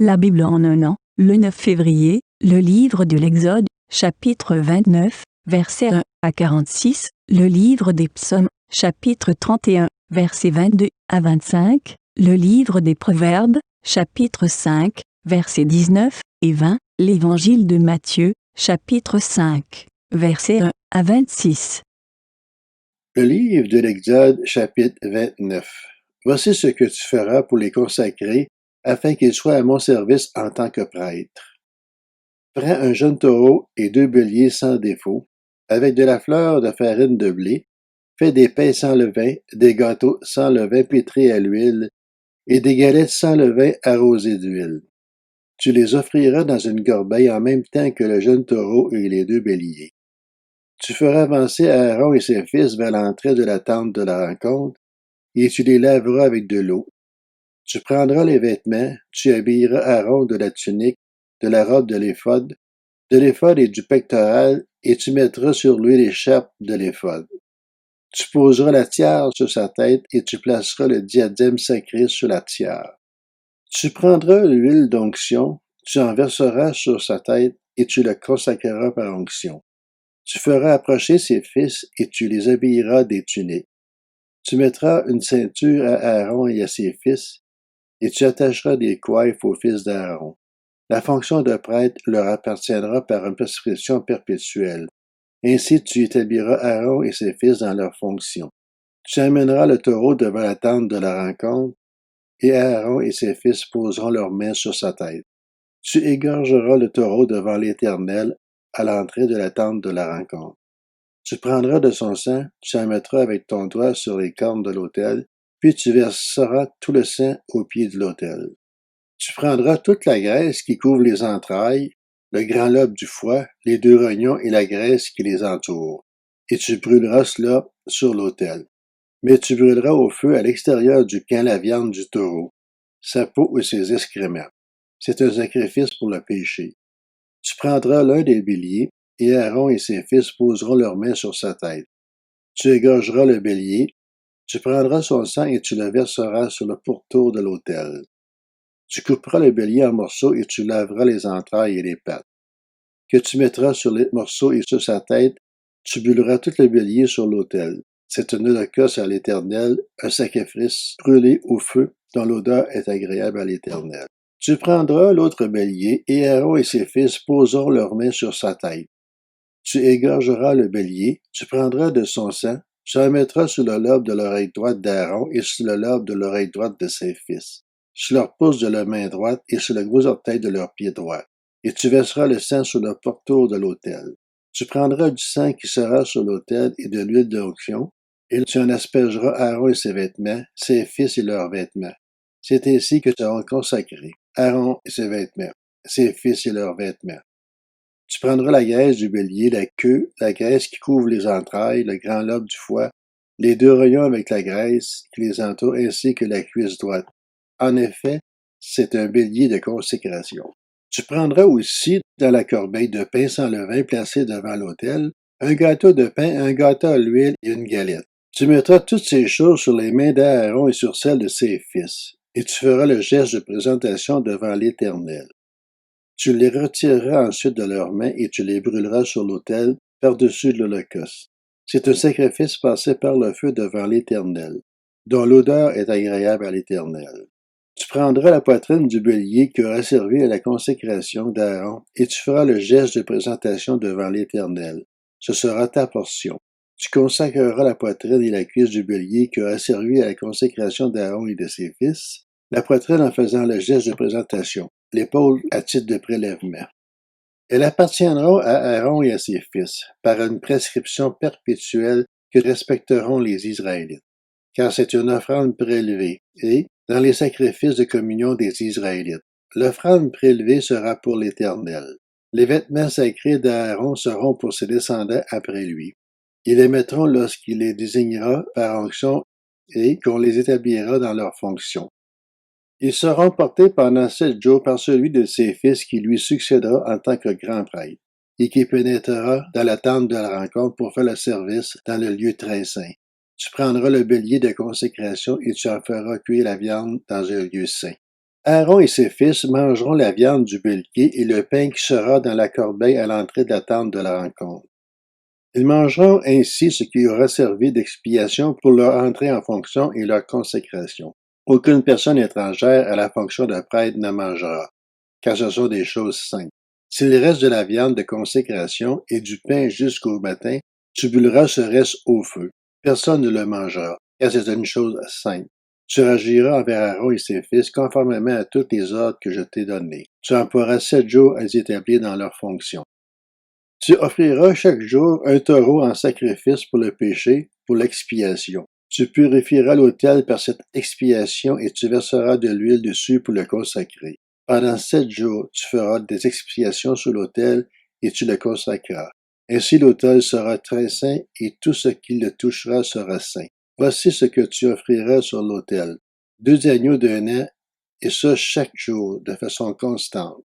La Bible en un an, le 9 février, le livre de l'Exode, chapitre 29, versets 1 à 46, le livre des Psaumes, chapitre 31, versets 22 à 25, le livre des Proverbes, chapitre 5, versets 19 et 20, l'évangile de Matthieu, chapitre 5, versets 1 à 26. Le livre de l'Exode, chapitre 29. Voici ce que tu feras pour les consacrer, afin qu'ils soient à mon service en tant que prêtres. Prends un jeune taureau et 2 béliers sans défaut, avec de la fleur de farine de blé, fais des pains sans levain, des gâteaux sans levain pétris à l'huile, et des galettes sans levain arrosées d'huile. Tu les offriras dans une corbeille en même temps que le jeune taureau et les 2 béliers. Tu feras avancer Aaron et ses fils vers l'entrée de la tente de la rencontre, et tu les laveras avec de l'eau. Tu prendras les vêtements, tu habilleras Aaron de la tunique, de la robe de l'éphod et du pectoral, et tu mettras sur lui l'écharpe de l'éphod. Tu poseras la tiare sur sa tête, et tu placeras le diadème sacré sur la tiare. Tu prendras l'huile d'onction, tu en verseras sur sa tête, et tu le consacreras par onction. Tu feras approcher ses fils, et tu les habilleras des tuniques. Tu mettras une ceinture à Aaron et à ses fils, et tu attacheras des coiffes aux fils d'Aaron. La fonction de prêtre leur appartiendra par une prescription perpétuelle. Ainsi tu établiras Aaron et ses fils dans leurs fonctions. Tu amèneras le taureau devant la tente de la rencontre, et Aaron et ses fils poseront leurs mains sur sa tête. Tu égorgeras le taureau devant l'Éternel à l'entrée de la tente de la rencontre. Tu prendras de son sang, tu en mettras avec ton doigt sur les cornes de l'autel, puis tu verseras tout le sang au pied de l'autel. Tu prendras toute la graisse qui couvre les entrailles, le grand lobe du foie, les 2 rognons et la graisse qui les entoure, et tu brûleras cela sur l'autel. Mais tu brûleras au feu à l'extérieur du camp la viande du taureau, sa peau et ses excréments. C'est un sacrifice pour le péché. Tu prendras l'un des béliers, et Aaron et ses fils poseront leurs mains sur sa tête. Tu égorgeras le bélier, tu prendras son sang et tu le verseras sur le pourtour de l'autel. Tu couperas le bélier en morceaux et tu laveras les entrailles et les pattes, que tu mettras sur les morceaux et sur sa tête. Tu brûleras tout le bélier sur l'autel. C'est un holocauste à l'Éternel, un sacrifice brûlé au feu dont l'odeur est agréable à l'Éternel. Tu prendras l'autre bélier, et Aaron et ses fils poseront leurs mains sur sa tête. Tu égorgeras le bélier, tu prendras de son sang, tu en mettras sur le lobe de l'oreille droite d'Aaron et sur le lobe de l'oreille droite de ses fils, sur leur pouce de la main droite et sur le gros orteil de leur pied droit. Et tu verseras le sang sur le pourtour de l'autel. Tu prendras du sang qui sera sur l'autel et de l'huile d'onction, et tu en aspergeras Aaron et ses vêtements, ses fils et leurs vêtements. C'est ainsi que seront consacrés Aaron et ses vêtements, ses fils et leurs vêtements. Tu prendras la graisse du bélier, la queue, la graisse qui couvre les entrailles, le grand lobe du foie, les 2 rognons avec la graisse qui les entoure, ainsi que la cuisse droite. En effet, c'est un bélier de consécration. Tu prendras aussi dans la corbeille de pain sans levain placé devant l'autel, un gâteau de pain, un gâteau à l'huile et une galette. Tu mettras toutes ces choses sur les mains d'Aaron et sur celles de ses fils, et tu feras le geste de présentation devant l'Éternel. Tu les retireras ensuite de leurs mains et tu les brûleras sur l'autel par-dessus l'holocauste. C'est un sacrifice passé par le feu devant l'Éternel, dont l'odeur est agréable à l'Éternel. Tu prendras la poitrine du bélier qui aura servi à la consécration d'Aaron et tu feras le geste de présentation devant l'Éternel. Ce sera ta portion. Tu consacreras la poitrine et la cuisse du bélier qui aura servi à la consécration d'Aaron et de ses fils, la poitrine en faisant le geste de présentation, l'épaule à titre de prélèvement. Elle appartiendra à Aaron et à ses fils, par une prescription perpétuelle que respecteront les Israélites, car c'est une offrande prélevée, et, dans les sacrifices de communion des Israélites, l'offrande prélevée sera pour l'Éternel. Les vêtements sacrés d'Aaron seront pour ses descendants après lui. Ils les mettront lorsqu'il les désignera par onction et qu'on les établira dans leurs fonctions. Ils seront portés pendant 7 jours par celui de ses fils qui lui succédera en tant que grand prêtre, et qui pénétrera dans la tente de la rencontre pour faire le service dans le lieu très saint. Tu prendras le bélier de consécration et tu en feras cuire la viande dans un lieu saint. Aaron et ses fils mangeront la viande du bélier et le pain qui sera dans la corbeille à l'entrée de la tente de la rencontre. Ils mangeront ainsi ce qui aura servi d'expiation pour leur entrée en fonction et leur consécration. Aucune personne étrangère à la fonction de prêtre ne mangera, car ce sont des choses saintes. S'il reste de la viande de consécration et du pain jusqu'au matin, tu brûleras ce reste au feu. Personne ne le mangera, car c'est une chose sainte. Tu agiras envers Aaron et ses fils conformément à tous les ordres que je t'ai donnés. Tu emploieras 7 jours à les établir dans leurs fonctions. Tu offriras chaque jour un taureau en sacrifice pour le péché, pour l'expiation. Tu purifieras l'autel par cette expiation et tu verseras de l'huile dessus pour le consacrer. Pendant 7 jours, tu feras des expiations sur l'autel et tu le consacreras. Ainsi l'autel sera très saint et tout ce qui le touchera sera saint. Voici ce que tu offriras sur l'autel. 2 agneaux d'1 an, et ça chaque jour, de façon constante.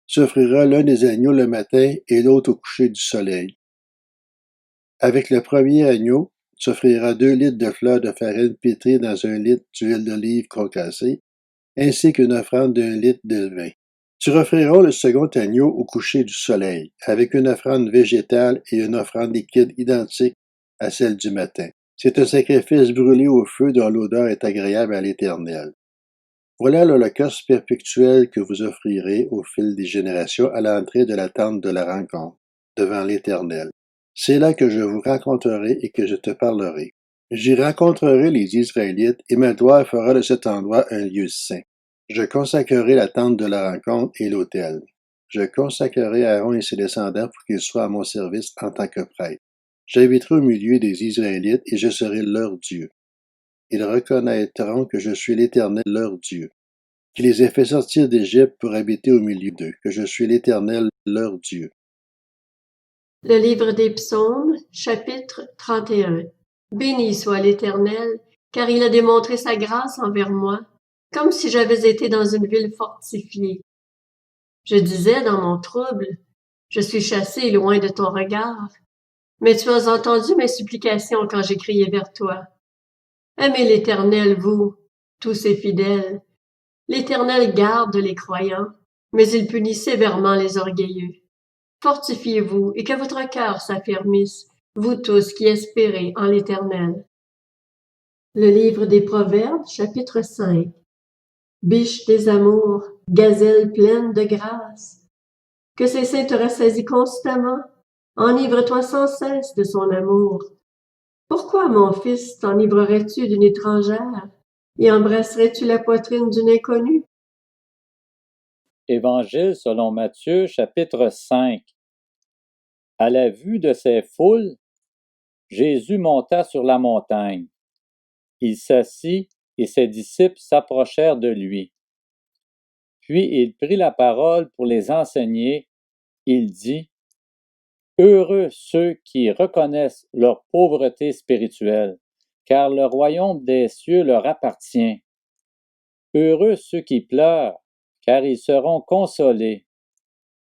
Tu offriras l'un des agneaux le matin et l'autre au coucher du soleil. Avec le premier agneau, tu offriras 2 litres de fleurs de farine pétrie dans 1 litre d'huile d'olive concassée, ainsi qu'une offrande d'1 litre de vin. Tu offriras le second agneau au coucher du soleil, avec une offrande végétale et une offrande liquide identique à celle du matin. C'est un sacrifice brûlé au feu dont l'odeur est agréable à l'Éternel. Voilà l'holocauste perpétuel que vous offrirez au fil des générations à l'entrée de la tente de la rencontre, devant l'Éternel. C'est là que je vous rencontrerai et que je te parlerai. J'y rencontrerai les Israélites, et ma gloire fera de cet endroit un lieu saint. Je consacrerai la tente de la rencontre et l'autel. Je consacrerai Aaron et ses descendants pour qu'ils soient à mon service en tant que prêtres. J'habiterai au milieu des Israélites et je serai leur Dieu. Ils reconnaîtront que je suis l'Éternel leur Dieu, qui les ai fait sortir d'Égypte pour habiter au milieu d'eux, que je suis l'Éternel leur Dieu. Le livre des Psaumes, chapitre 31. Béni soit l'Éternel, car il a démontré sa grâce envers moi, comme si j'avais été dans une ville fortifiée. Je disais dans mon trouble, je suis chassé loin de ton regard. Mais tu as entendu mes supplications quand j'ai crié vers toi. Aimez l'Éternel, vous, tous ses fidèles. L'Éternel garde les croyants, mais il punit sévèrement les orgueilleux. Fortifiez-vous et que votre cœur s'affermisse, vous tous qui espérez en l'Éternel. Le livre des Proverbes, chapitre 5. Biche des amours, gazelle pleine de grâce. Que ses seins te ressaisissent constamment, enivre-toi sans cesse de son amour. Pourquoi, mon fils, t'enivrerais-tu d'une étrangère et embrasserais-tu la poitrine d'une inconnue? Évangile selon Matthieu, chapitre 5. À la vue de ces foules, Jésus monta sur la montagne. Il s'assit et ses disciples s'approchèrent de lui. Puis il prit la parole pour les enseigner. Il dit: Heureux ceux qui reconnaissent leur pauvreté spirituelle, car le royaume des cieux leur appartient. Heureux ceux qui pleurent, car ils seront consolés.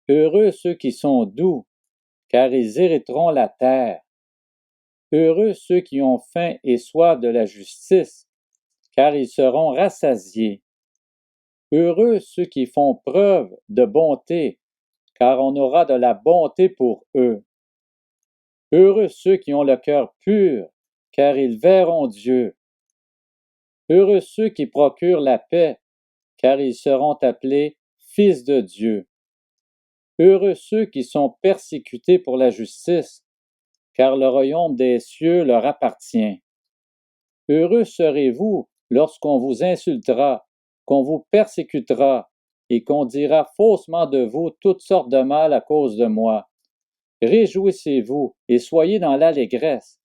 Heureux ceux qui sont doux, car ils hériteront la terre. Heureux ceux qui ont faim et soif de la justice, car ils seront rassasiés. Heureux ceux qui font preuve de bonté, car on aura de la bonté pour eux. Heureux ceux qui ont le cœur pur, car ils verront Dieu. Heureux ceux qui procurent la paix, car ils seront appelés fils de Dieu. Heureux ceux qui sont persécutés pour la justice, car le royaume des cieux leur appartient. Heureux serez-vous lorsqu'on vous insultera, qu'on vous persécutera, et qu'on dira faussement de vous toutes sortes de mal à cause de moi. Réjouissez-vous et soyez dans l'allégresse,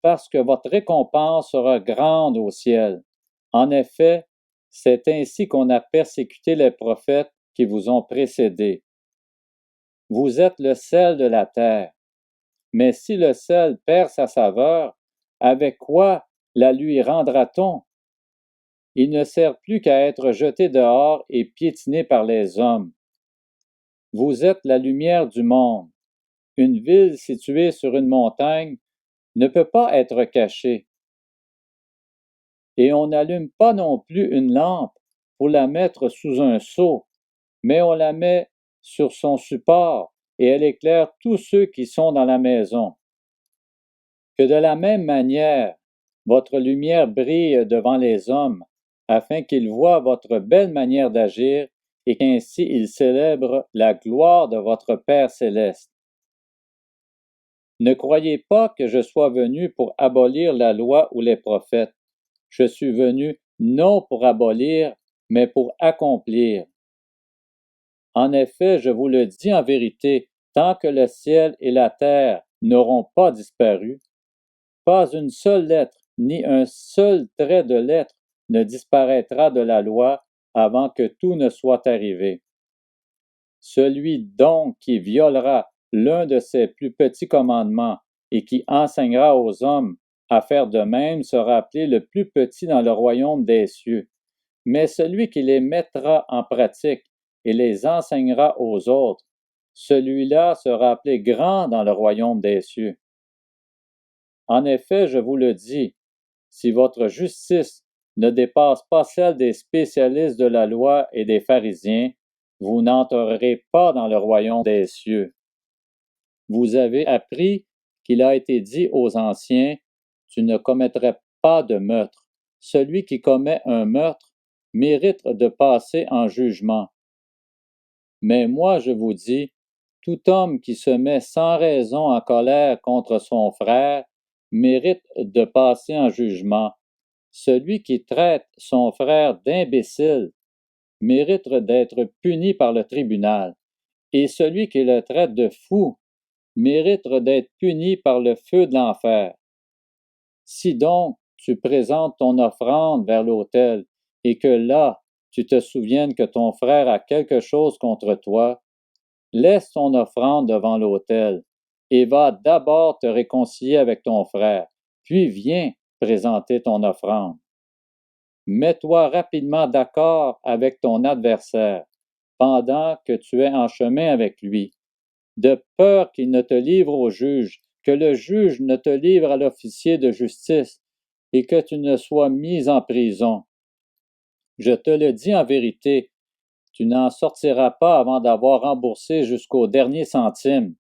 parce que votre récompense sera grande au ciel. En effet, c'est ainsi qu'on a persécuté les prophètes qui vous ont précédés. Vous êtes le sel de la terre. Mais si le sel perd sa saveur, avec quoi la lui rendra-t-on? Il ne sert plus qu'à être jeté dehors et piétiné par les hommes. Vous êtes la lumière du monde. Une ville située sur une montagne ne peut pas être cachée. Et on n'allume pas non plus une lampe pour la mettre sous un seau, mais on la met sur son support et elle éclaire tous ceux qui sont dans la maison. Que de la même manière, votre lumière brille devant les hommes, afin qu'ils voient votre belle manière d'agir et qu'ainsi ils célèbrent la gloire de votre Père céleste. Ne croyez pas que je sois venu pour abolir la loi ou les prophètes. Je suis venu non pour abolir, mais pour accomplir. En effet, je vous le dis en vérité, tant que le ciel et la terre n'auront pas disparu, pas une seule lettre, ni un seul trait de lettre ne disparaîtra de la loi avant que tout ne soit arrivé. Celui donc qui violera l'un de ces plus petits commandements et qui enseignera aux hommes à faire de même sera appelé le plus petit dans le royaume des cieux. Mais celui qui les mettra en pratique et les enseignera aux autres, celui-là sera appelé grand dans le royaume des cieux. En effet, je vous le dis, si votre justice ne dépasse pas celle des spécialistes de la loi et des pharisiens, vous n'entrerez pas dans le royaume des cieux. Vous avez appris qu'il a été dit aux anciens, tu ne commettrais pas de meurtre. Celui qui commet un meurtre mérite de passer en jugement. Mais moi je vous dis, tout homme qui se met sans raison en colère contre son frère mérite de passer en jugement. Celui qui traite son frère d'imbécile mérite d'être puni par le tribunal, et celui qui le traite de fou mérite d'être puni par le feu de l'enfer. Si donc tu présentes ton offrande vers l'autel, et que là tu te souviennes que ton frère a quelque chose contre toi, laisse ton offrande devant l'autel, et va d'abord te réconcilier avec ton frère, puis viens présenter ton offrande. Mets-toi rapidement d'accord avec ton adversaire, pendant que tu es en chemin avec lui, de peur qu'il ne te livre au juge, que le juge ne te livre à l'officier de justice, et que tu ne sois mis en prison. Je te le dis en vérité, tu n'en sortiras pas avant d'avoir remboursé jusqu'au dernier centime.